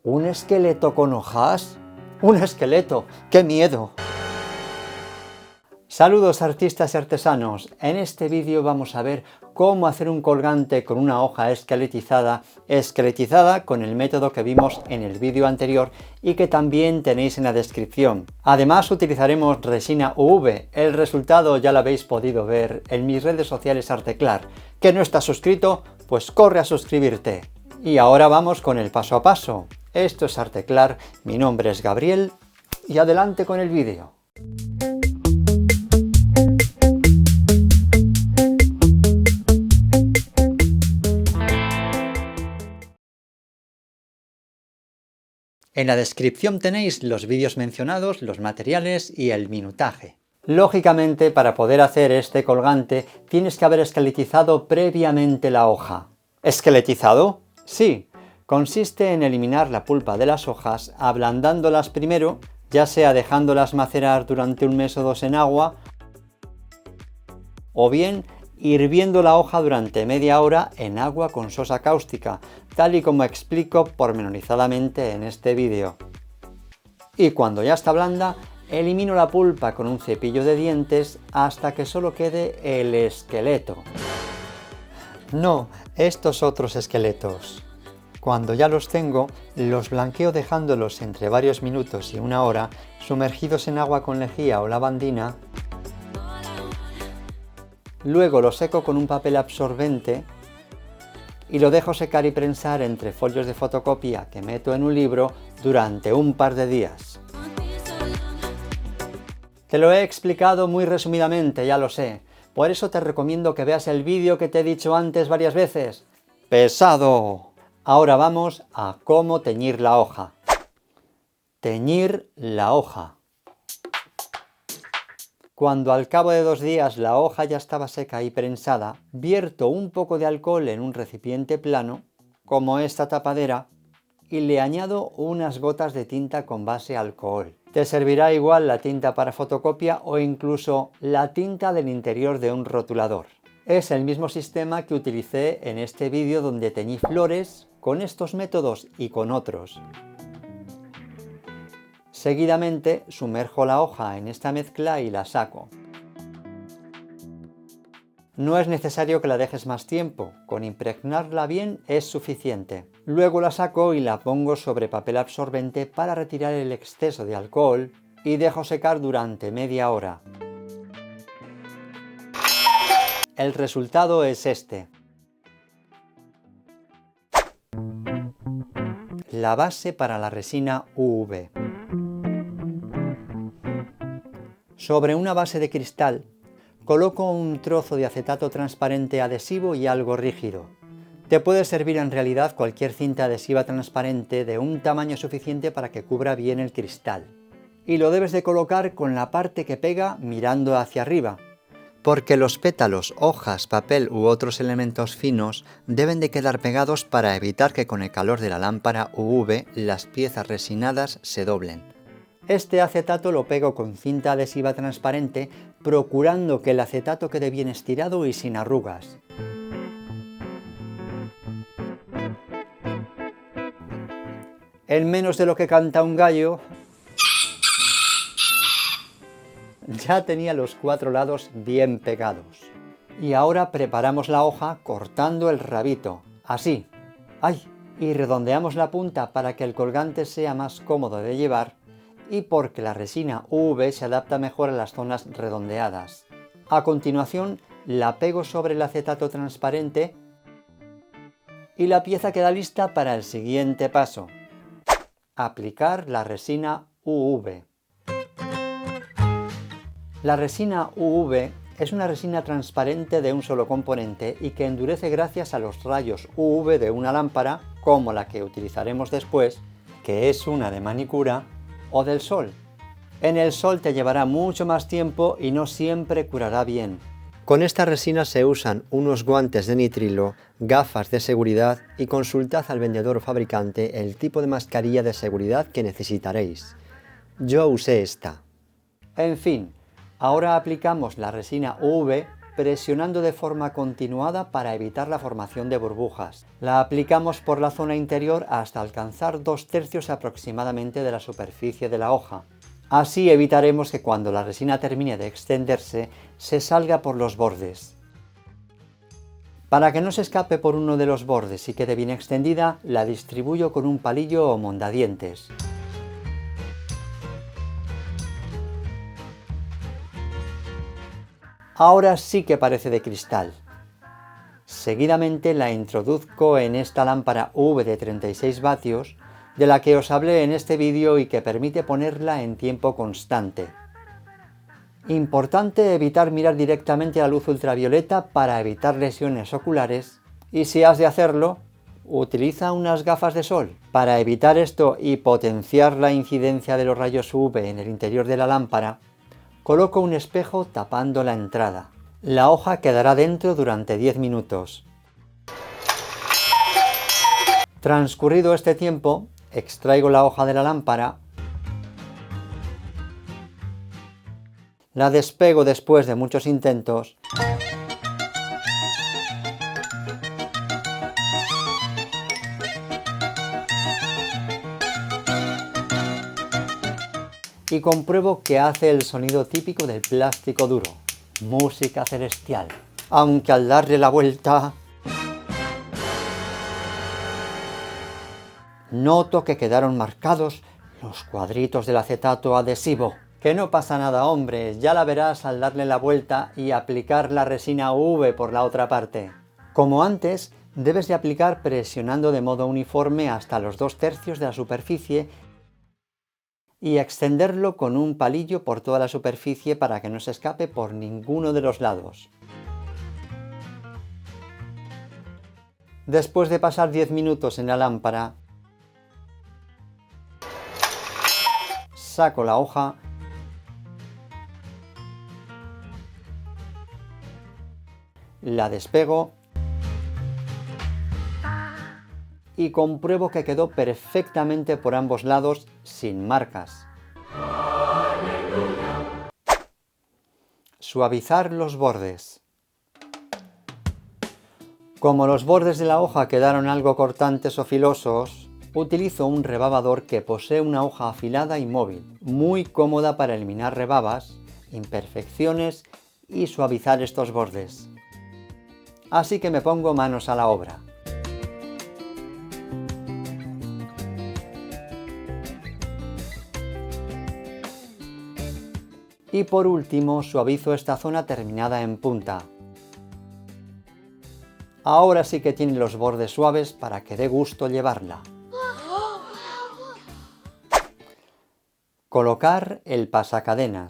¿Un esqueleto con hojas? ¡Un esqueleto! ¡Qué miedo! Saludos artistas y artesanos. En este vídeo vamos a ver cómo hacer un colgante con una hoja esqueletizada con el método que vimos en el vídeo anterior y que también tenéis en la descripción. Además utilizaremos resina UV. El resultado ya lo habéis podido ver en mis redes sociales Arteclar. ¿Que no estás suscrito? Pues corre a suscribirte. Y ahora vamos con el paso a paso. Esto es Arteclar, mi nombre es Gabriel y adelante con el vídeo. En la descripción tenéis los vídeos mencionados, los materiales y el minutaje. Lógicamente, para poder hacer este colgante tienes que haber esqueletizado previamente la hoja. ¿Esqueletizado? Sí. Consiste en eliminar la pulpa de las hojas ablandándolas primero, ya sea dejándolas macerar durante un mes o dos en agua, o bien hirviendo la hoja durante media hora en agua con sosa cáustica, tal y como explico pormenorizadamente en este vídeo. Y cuando ya está blanda, elimino la pulpa con un cepillo de dientes hasta que solo quede el esqueleto. No, estos otros esqueletos. Cuando ya los tengo, los blanqueo dejándolos entre varios minutos y una hora sumergidos en agua con lejía o lavandina. Luego lo seco con un papel absorbente y lo dejo secar y prensar entre folios de fotocopia que meto en un libro durante un par de días. Te lo he explicado muy resumidamente, ya lo sé. Por eso te recomiendo que veas el vídeo que te he dicho antes varias veces. ¡Pesado! Ahora vamos a cómo teñir la hoja. Teñir la hoja. Cuando al cabo de 2 días la hoja ya estaba seca y prensada, vierto un poco de alcohol en un recipiente plano, como esta tapadera, y le añado unas gotas de tinta con base alcohol. Te servirá igual la tinta para fotocopia o incluso la tinta del interior de un rotulador. Es el mismo sistema que utilicé en este vídeo donde teñí flores con estos métodos y con otros. Seguidamente sumerjo la hoja en esta mezcla y la saco. No es necesario que la dejes más tiempo, con impregnarla bien es suficiente. Luego la saco y la pongo sobre papel absorbente para retirar el exceso de alcohol y dejo secar durante media hora. El resultado es este. La base para la resina UV. Sobre una base de cristal, coloco un trozo de acetato transparente adhesivo y algo rígido. Te puede servir en realidad cualquier cinta adhesiva transparente de un tamaño suficiente para que cubra bien el cristal. Y lo debes de colocar con la parte que pega mirando hacia arriba, porque los pétalos, hojas, papel u otros elementos finos deben de quedar pegados para evitar que con el calor de la lámpara UV las piezas resinadas se doblen. Este acetato lo pego con cinta adhesiva transparente, procurando que el acetato quede bien estirado y sin arrugas. En menos de lo que canta un gallo, ya tenía los 4 lados bien pegados. Y ahora preparamos la hoja cortando el rabito, así. ¡Ay! Y redondeamos la punta para que el colgante sea más cómodo de llevar y porque la resina UV se adapta mejor a las zonas redondeadas. A continuación la pego sobre el acetato transparente y la pieza queda lista para el siguiente paso. Aplicar la resina UV. La resina UV es una resina transparente de un solo componente y que endurece gracias a los rayos UV de una lámpara, como la que utilizaremos después, que es una de manicura, o del sol. En el sol te llevará mucho más tiempo y no siempre curará bien. Con esta resina se usan unos guantes de nitrilo, gafas de seguridad y consultad al vendedor o fabricante el tipo de mascarilla de seguridad que necesitaréis. Yo usé esta. En fin, ahora aplicamos la resina UV presionando de forma continuada para evitar la formación de burbujas. La aplicamos por la zona interior hasta alcanzar 2/3 aproximadamente de la superficie de la hoja. Así evitaremos que cuando la resina termine de extenderse, se salga por los bordes. Para que no se escape por uno de los bordes y quede bien extendida, la distribuyo con un palillo o mondadientes. Ahora sí que parece de cristal. Seguidamente la introduzco en esta lámpara UV de 36 vatios, de la que os hablé en este vídeo y que permite ponerla en tiempo constante. Importante evitar mirar directamente a la luz ultravioleta para evitar lesiones oculares, y si has de hacerlo, utiliza unas gafas de sol. Para evitar esto y potenciar la incidencia de los rayos UV en el interior de la lámpara, coloco un espejo tapando la entrada. La hoja quedará dentro durante 10 minutos. Transcurrido este tiempo, extraigo la hoja de la lámpara, la despego después de muchos intentos y compruebo que hace el sonido típico del plástico duro, música celestial, aunque al darle la vuelta noto que quedaron marcados los cuadritos del acetato adhesivo. Que no pasa nada, hombre, ya la verás al darle la vuelta y aplicar la resina UV por la otra parte. Como antes, debes de aplicar presionando de modo uniforme hasta los 2/3 de la superficie y extenderlo con un palillo por toda la superficie para que no se escape por ninguno de los lados. Después de pasar 10 minutos en la lámpara, saco la hoja la despego y compruebo que quedó perfectamente por ambos lados sin marcas. Suavizar los bordes. Como los bordes de la hoja quedaron algo cortantes o filosos, utilizo un rebabador que posee una hoja afilada y móvil, muy cómoda para eliminar rebabas, imperfecciones y suavizar estos bordes. Así que me pongo manos a la obra. Y por último suavizo esta zona terminada en punta. Ahora sí que tiene los bordes suaves para que dé gusto llevarla. Colocar el pasacadenas.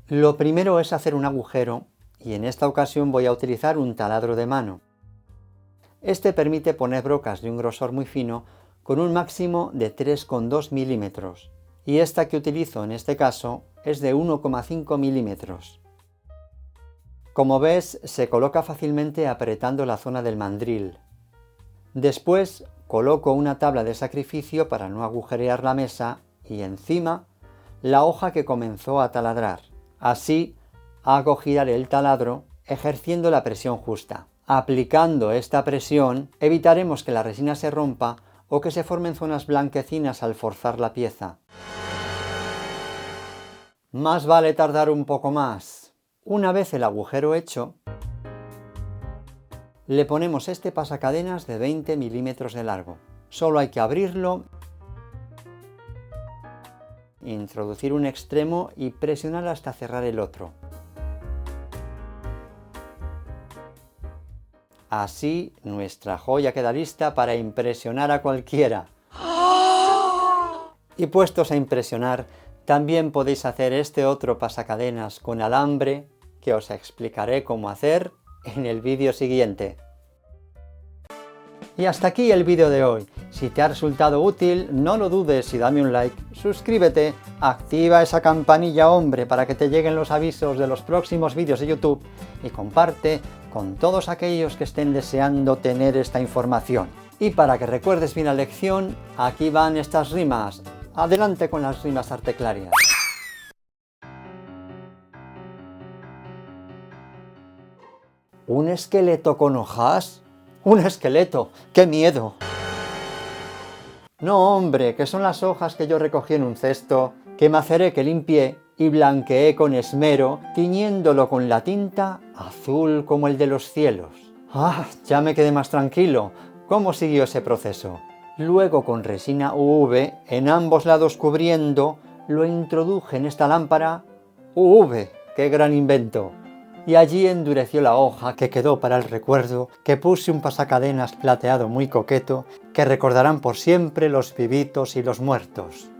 Lo primero es hacer un agujero y en esta ocasión voy a utilizar un taladro de mano. Este permite poner brocas de un grosor muy fino con un máximo de 3,2 milímetros y esta que utilizo en este caso es de 1,5 milímetros. Como ves, se coloca fácilmente apretando la zona del mandril. Después coloco una tabla de sacrificio para no agujerear la mesa y encima la hoja que comenzó a taladrar. Así hago girar el taladro ejerciendo la presión justa. Aplicando esta presión evitaremos que la resina se rompa o que se formen zonas blanquecinas al forzar la pieza. Más vale tardar un poco más. Una vez el agujero hecho, le ponemos este pasacadenas de 20 milímetros de largo. Solo hay que abrirlo, introducir un extremo y presionar hasta cerrar el otro. Así nuestra joya queda lista para impresionar a cualquiera. Y puestos a impresionar, también podéis hacer este otro pasacadenas con alambre que os explicaré cómo hacer en el vídeo siguiente. Y hasta aquí el vídeo de hoy. Si te ha resultado útil, no lo dudes y dame un like, suscríbete, activa esa campanilla, hombre, para que te lleguen los avisos de los próximos vídeos de YouTube y comparte con todos aquellos que estén deseando tener esta información. Y para que recuerdes bien la lección, aquí van estas rimas. Adelante con las rimas arteclarias. ¿Un esqueleto con hojas? ¡Un esqueleto! ¡Qué miedo! No, hombre, que son las hojas que yo recogí en un cesto, que maceré, que limpié y blanqueé con esmero, tiñéndolo con la tinta azul como el de los cielos. ¡Ah! Ya me quedé más tranquilo. ¿Cómo siguió ese proceso? Luego con resina UV, en ambos lados cubriendo, lo introduje en esta lámpara. UV, ¡qué gran invento! Y allí endureció la hoja, que quedó para el recuerdo, que puse un pasacadenas plateado muy coqueto, que recordarán por siempre los vivitos y los muertos.